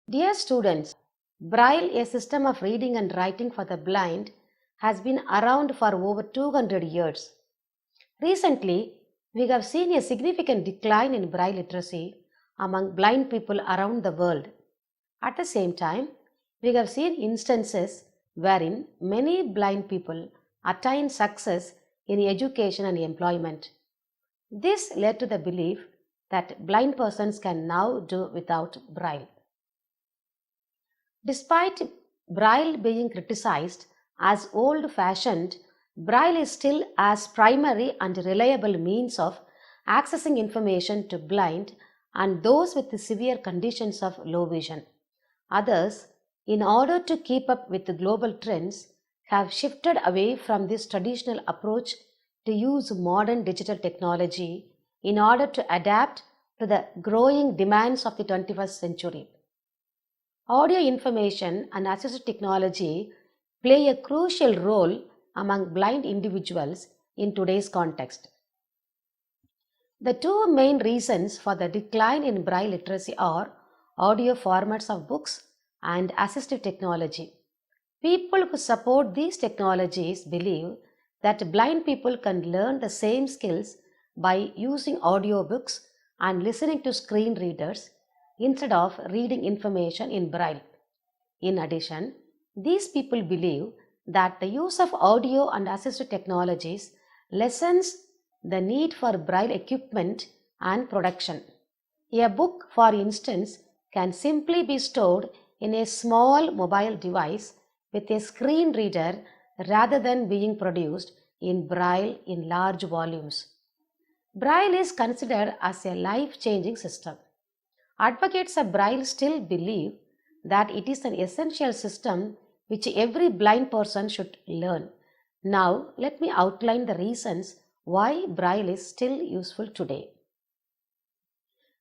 Dear students, Braille, a system of reading and writing for the blind, has been around for over 200 years. Recently, we have seen a significant decline in Braille literacy among blind people around the world. At the same time, we have seen instances wherein many blind people attain success in education and employment. This led to the belief that blind persons can now do without Braille. Despite Braille being criticized as old fashioned, Braille is still as primary and reliable means of accessing information to blind and those with severe conditions of low vision. Others, in order to keep up with the global trends, have shifted away from this traditional approach to use modern digital technology in order to adapt to the growing demands of the 21st century. Audio information and assistive technology play a crucial role among blind individuals in today's context. The two main reasons for the decline in Braille literacy are audio formats of books and assistive technology. People who support these technologies believe that blind people can learn the same skills by using audiobooks and listening to screen readers instead of reading information in Braille. In addition, these people believe that the use of audio and assistive technologies lessens the need for Braille equipment and production. A book, for instance, can simply be stored in a small mobile device with a screen reader rather than being produced in Braille in large volumes. Braille is considered as a life-changing system. Advocates of Braille still believe that it is an essential system which every blind person should learn. Now, let me outline the reasons why Braille is still useful today.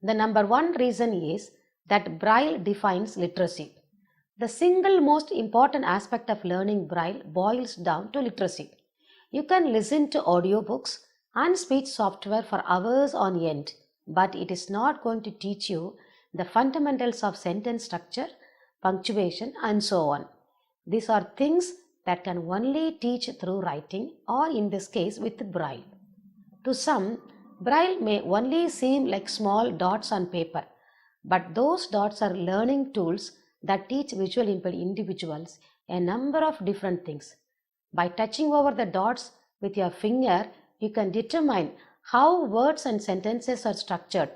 The number one reason is that Braille defines literacy. The single most important aspect of learning Braille boils down to literacy. You can listen to audiobooks and speech software for hours on end, but it is not going to teach you the fundamentals of sentence structure, punctuation, and so on. These are things that can only teach through writing, or in this case with Braille. To some, Braille may only seem like small dots on paper, but those dots are learning tools that teach visually impaired individuals a number of different things. By touching over the dots with your finger, you can determine how words and sentences are structured,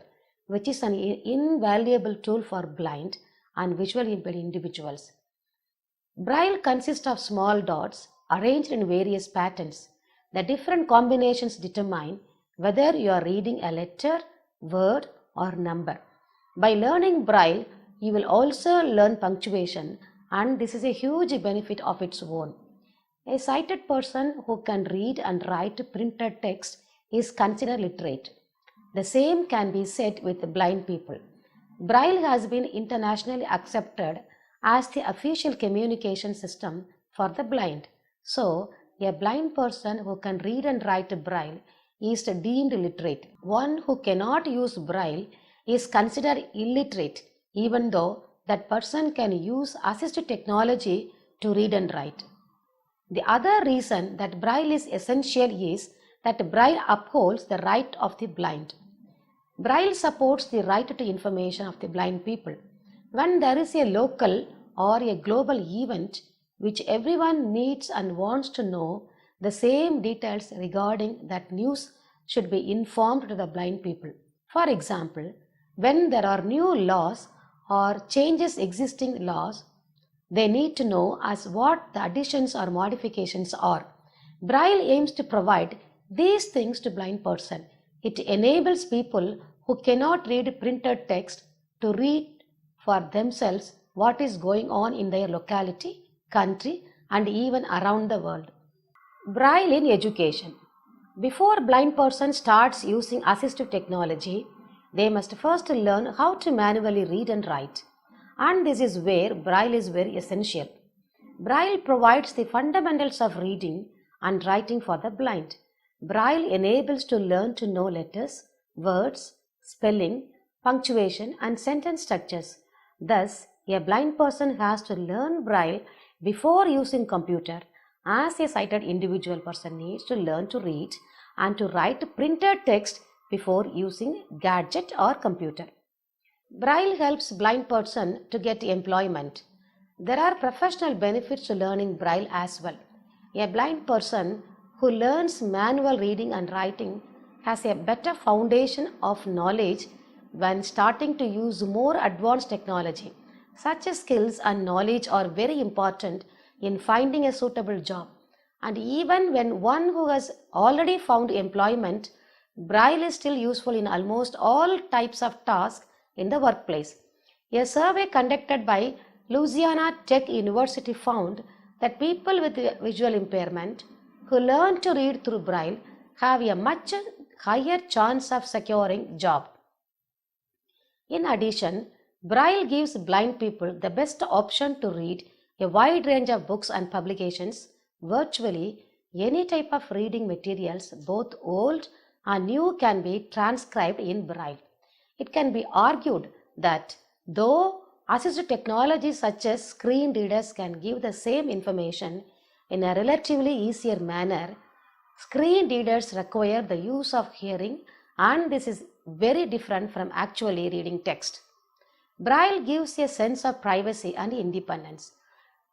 which is an invaluable tool for blind and visually impaired individuals. Braille consists of small dots arranged in various patterns. The different combinations determine whether you are reading a letter, word, or number. By learning Braille, you will also learn punctuation, and this is a huge benefit of its own. A sighted person who can read and write printed text is considered literate. The same can be said with blind people. Braille has been internationally accepted as the official communication system for the blind. So, a blind person who can read and write Braille is deemed literate. One who cannot use Braille is considered illiterate, even though that person can use assistive technology to read and write. The other reason that Braille is essential is that Braille upholds the right of the blind. Braille supports the right to information of the blind people. When there is a local or a global event which everyone needs and wants to know, the same details regarding that news should be informed to the blind people. For example, when there are new laws or changes existing laws, they need to know as what the additions or modifications are. Braille aims to provide these things to blind person. It enables people who cannot read printed text to read for themselves what is going on in their locality, country, and even around the world. Braille in education. Before a blind person starts using assistive technology, they must first learn how to manually read and write. And this is where Braille is very essential. Braille provides the fundamentals of reading and writing for the blind. Braille enables to learn to know letters, words, spelling, punctuation, and sentence structures. Thus, A blind person has to learn Braille before using computer, as a sighted individual person needs to learn to read and to write printed text before using gadget or computer. Braille helps blind person to get employment. There are professional benefits to learning Braille as well. A blind person who learns manual reading and writing has a better foundation of knowledge when starting to use more advanced technology. Such skills and knowledge are very important in finding a suitable job. And even when one who has already found employment, Braille is still useful in almost all types of tasks in the workplace. A survey conducted by Louisiana Tech University found that people with visual impairment who learn to read through Braille have a much higher chance of securing job. In addition, Braille gives blind people the best option to read a wide range of books and publications. Virtually any type of reading materials, both old and new, can be transcribed in Braille. It can be argued that though assistive technologies such as screen readers can give the same information in a relatively easier manner, screen readers require the use of hearing, and this is very different from actually reading text. Braille gives a sense of privacy and independence.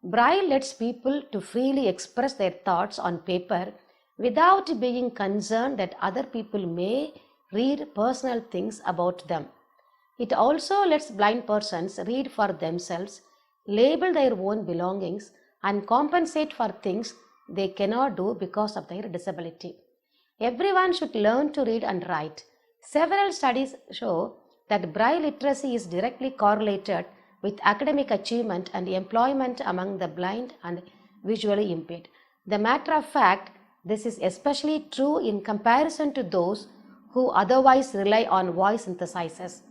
Braille lets people to freely express their thoughts on paper without being concerned that other people may read personal things about them. It also lets blind persons read for themselves, label their own belongings, and compensate for things they cannot do because of their disability. Everyone should learn to read and write. Several studies show that Braille literacy is directly correlated with academic achievement and employment among the blind and visually impaired. The matter of fact, this is especially true in comparison to those who otherwise rely on voice synthesizers.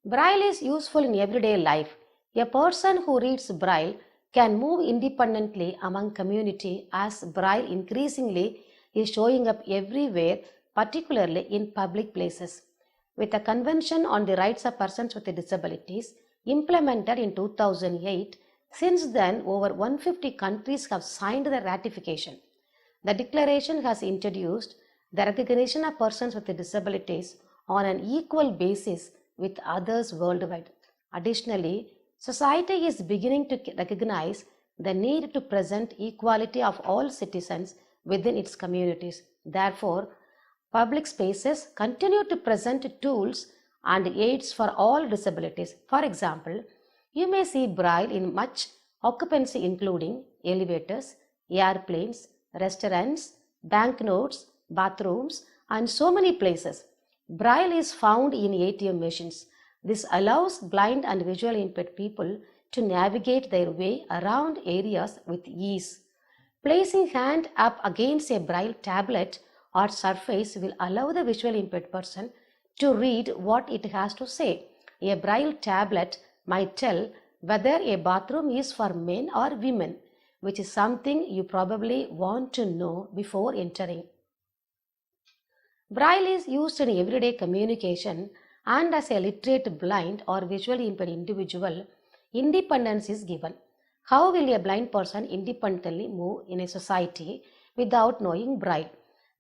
Braille is useful in everyday life. A person who reads Braille can move independently among community, as Braille increasingly is showing up everywhere, particularly in public places. With the Convention on the Rights of Persons with Disabilities implemented in 2008, since then over 150 countries have signed the ratification. The declaration has introduced the recognition of persons with disabilities on an equal basis with others worldwide. Additionally, society is beginning to recognize the need to present equality of all citizens within its communities. Therefore, public spaces continue to present tools and aids for all disabilities. For example, you may see Braille in much occupancy, including elevators, airplanes, restaurants, banknotes, bathrooms, and so many places. Braille is found in ATM machines. This allows blind and visually impaired people to navigate their way around areas with ease. Placing hand up against a Braille tablet or surface will allow the visually impaired person to read what it has to say. A Braille tablet might tell whether a bathroom is for men or women, which is something you probably want to know before entering. Braille is used in everyday communication, and as a literate blind or visually impaired individual, independence is given. How will a blind person independently move in a society without knowing Braille?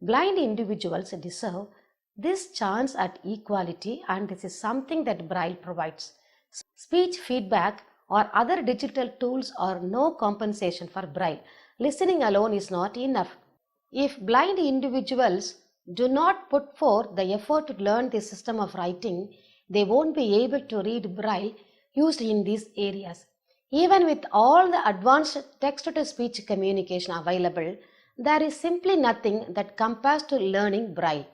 Blind individuals deserve this chance at equality, and this is something that Braille provides. Speech feedback or other digital tools are no compensation for Braille. Listening alone is not enough. If blind individuals do not put forth the effort to learn the system of writing, they won't be able to read Braille used in these areas. Even with all the advanced text-to-speech communication available, there is simply nothing that compares to learning Braille.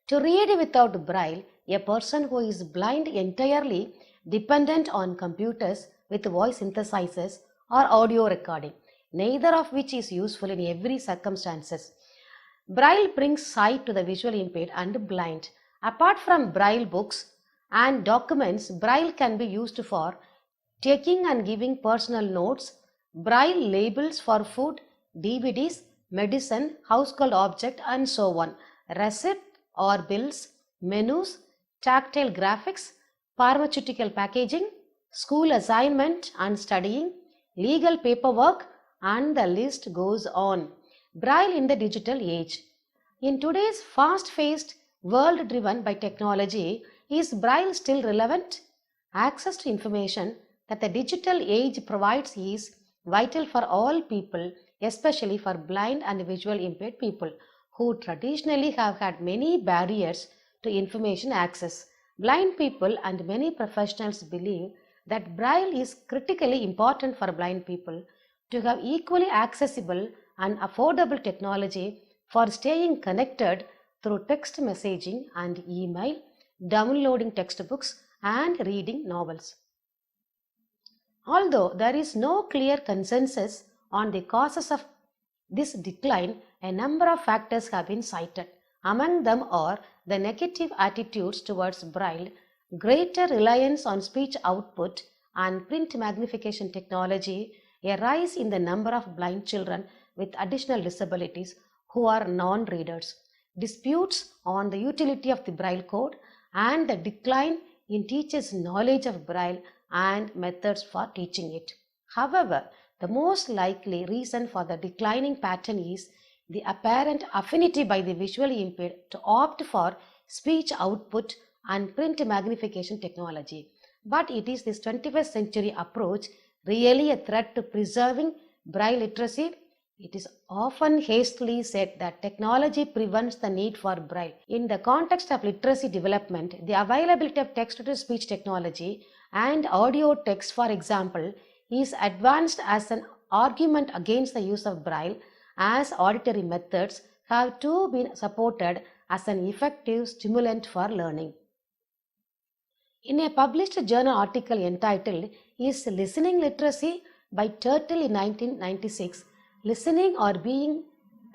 To read without Braille, a person who is blind entirely dependent on computers with voice synthesizers or audio recording, neither of which is useful in every circumstances. Braille brings sight to the visually impaired and blind. Apart from Braille books and documents, Braille can be used for taking and giving personal notes, Braille labels for food, DVDs, medicine, household object, and so on, receipt or bills, menus, tactile graphics, pharmaceutical packaging, school assignment and studying, legal paperwork, and the list goes on. Braille in the digital age. In today's fast-paced world driven by technology, is Braille still relevant? Access to information that the digital age provides is vital for all people, especially for blind and visually impaired people who traditionally have had many barriers to information access. Blind people and many professionals believe that Braille is critically important for blind people to have equally accessible and affordable technology for staying connected through text messaging and email, downloading textbooks, and reading novels. Although there is no clear consensus on the causes of this decline, a number of factors have been cited. Among them are the negative attitudes towards Braille, greater reliance on speech output and print magnification technology, a rise in the number of blind children with additional disabilities who are non-readers, disputes on the utility of the Braille code, and the decline in teachers' knowledge of Braille and methods for teaching it. However, the most likely reason for the declining pattern is the apparent affinity by the visually impaired to opt for speech output and print magnification technology. But is this 21st century approach really a threat to preserving Braille literacy? It is often hastily said that technology prevents the need for Braille. In the context of literacy development, the availability of text-to-speech technology and audio text, for example, is advanced as an argument against the use of Braille, as auditory methods have too been supported as an effective stimulant for learning. In a published journal article entitled "Is Listening Literacy?" by Turtle in 1996, listening or being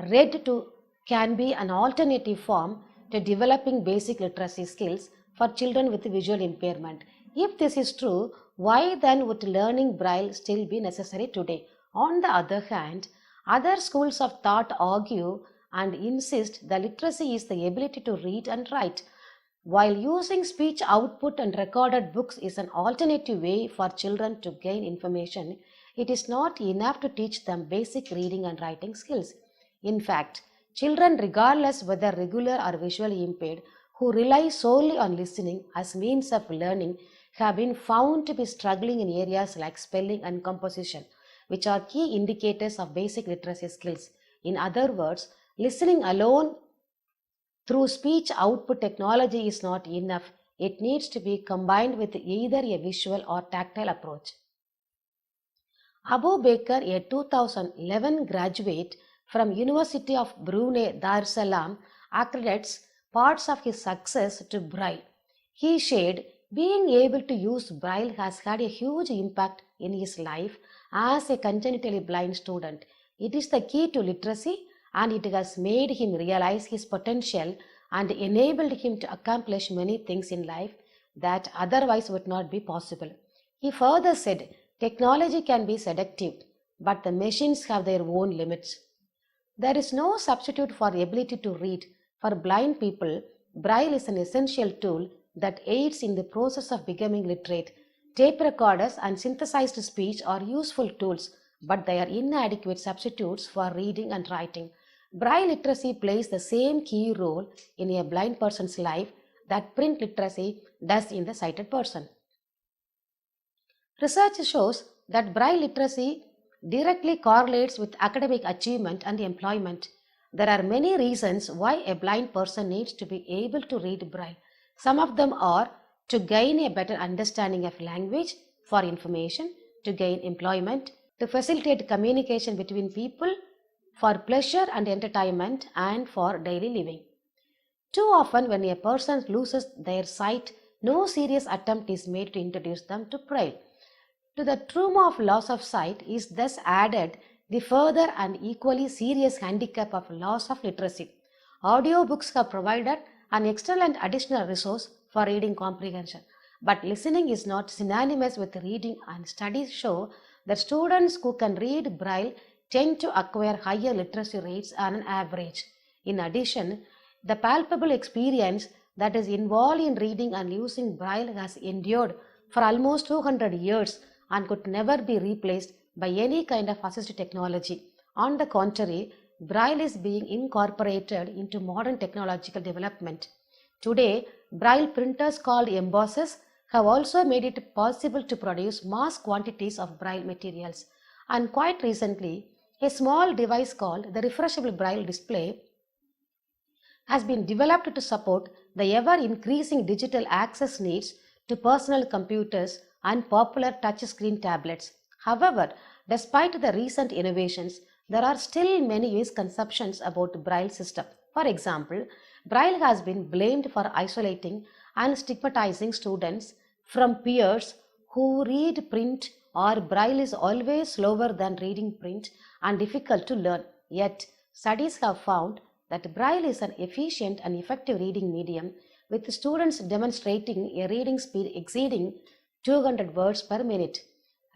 read to can be an alternative form to developing basic literacy skills for children with visual impairment. If this is true, why then would learning Braille still be necessary today? On the other hand, other schools of thought argue and insist that literacy is the ability to read and write. While using speech output and recorded books is an alternative way for children to gain information, it is not enough to teach them basic reading and writing skills. In fact, children, regardless whether regular or visually impaired, who rely solely on listening as means of learning have been found to be struggling in areas like spelling and composition, which are key indicators of basic literacy skills. In other words, listening alone through speech output technology is not enough. It needs to be combined with either a visual or tactile approach. Abu Bakr, a 2011 graduate from University of Brunei Dar es Salaam, accredits parts of his success to Braille. He shared, being able to use Braille has had a huge impact in his life as a congenitally blind student. It is the key to literacy, and it has made him realize his potential and enabled him to accomplish many things in life that otherwise would not be possible. He further said, technology can be seductive, but the machines have their own limits. There is no substitute for the ability to read. For blind people, Braille is an essential tool that aids in the process of becoming literate. Tape recorders and synthesized speech are useful tools, but they are inadequate substitutes for reading and writing. Braille literacy plays the same key role in a blind person's life that print literacy does in the sighted person. Research shows that Braille literacy directly correlates with academic achievement and employment. There are many reasons why a blind person needs to be able to read Braille. Some of them are to gain a better understanding of language, for information, to gain employment, to facilitate communication between people, for pleasure and entertainment, and for daily living. Too often, when a person loses their sight, no serious attempt is made to introduce them to Braille. To the trauma of loss of sight is thus added the further and equally serious handicap of loss of literacy. Audiobooks have provided an excellent additional resource for reading comprehension, but listening is not synonymous with reading, and studies show that students who can read Braille tend to acquire higher literacy rates on an average. In addition, the palpable experience that is involved in reading and using Braille has endured for almost 200 years and could never be replaced by any kind of assistive technology. On the contrary, Braille is being incorporated into modern technological development. Today, Braille printers called embossers have also made it possible to produce mass quantities of Braille materials. And quite recently, a small device called the refreshable Braille display has been developed to support the ever increasing digital access needs to personal computers and popular touchscreen tablets. However, despite the recent innovations, there are still many misconceptions about the Braille system. For example, Braille has been blamed for isolating and stigmatizing students from peers who read print, or Braille is always slower than reading print and difficult to learn. Yet, studies have found that Braille is an efficient and effective reading medium, with students demonstrating a reading speed exceeding 200 words per minute.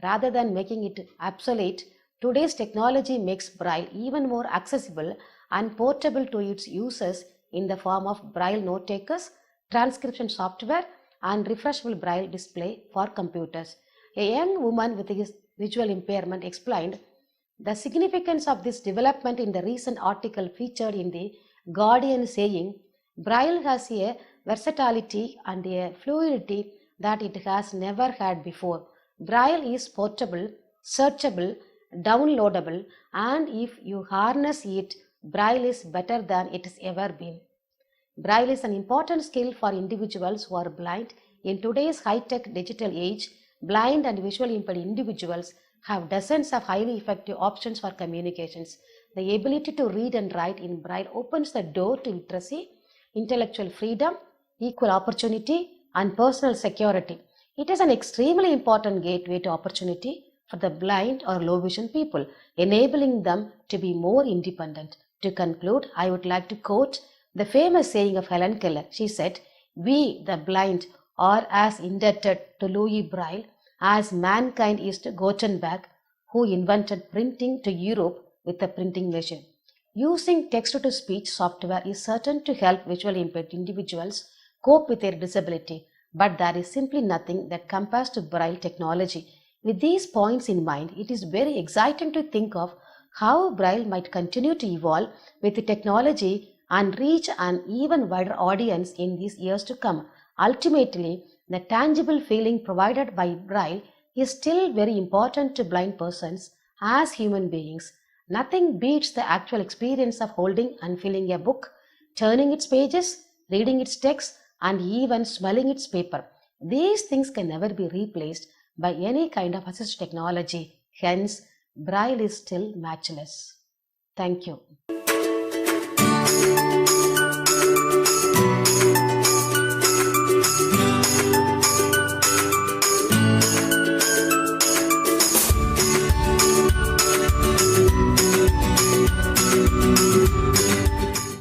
Rather than making it obsolete, today's technology makes Braille even more accessible and portable to its users in the form of Braille note takers, transcription software, and refreshable Braille display for computers. A young woman with a visual impairment explained the significance of this development in the recent article featured in the Guardian, saying, Braille has a versatility and a fluidity that it has never had before. Braille is portable, searchable, downloadable, and if you harness it, Braille is better than it has ever been. Braille is an important skill for individuals who are blind. In today's high-tech digital age, blind and visually impaired individuals have dozens of highly effective options for communications. The ability to read and write in Braille opens the door to literacy, intellectual freedom, equal opportunity, and personal security. It is an extremely important gateway to opportunity for the blind or low vision people, enabling them to be more independent. To conclude, I would like to quote the famous saying of Helen Keller. She said, "We, the blind, are as indebted to Louis Braille as mankind is to Gutenberg, who invented printing to Europe with a printing machine." Using text-to-speech software is certain to help visually impaired individuals cope with their disability, but there is simply nothing that compares to Braille technology. With these points in mind, it is very exciting to think of how Braille might continue to evolve with the technology and reach an even wider audience in these years to come. Ultimately, the tangible feeling provided by Braille is still very important to blind persons as human beings. Nothing beats the actual experience of holding and feeling a book, turning its pages, reading its text, and even smelling its paper. These things can never be replaced by any kind of assistive technology. Hence, Braille is still matchless. Thank you.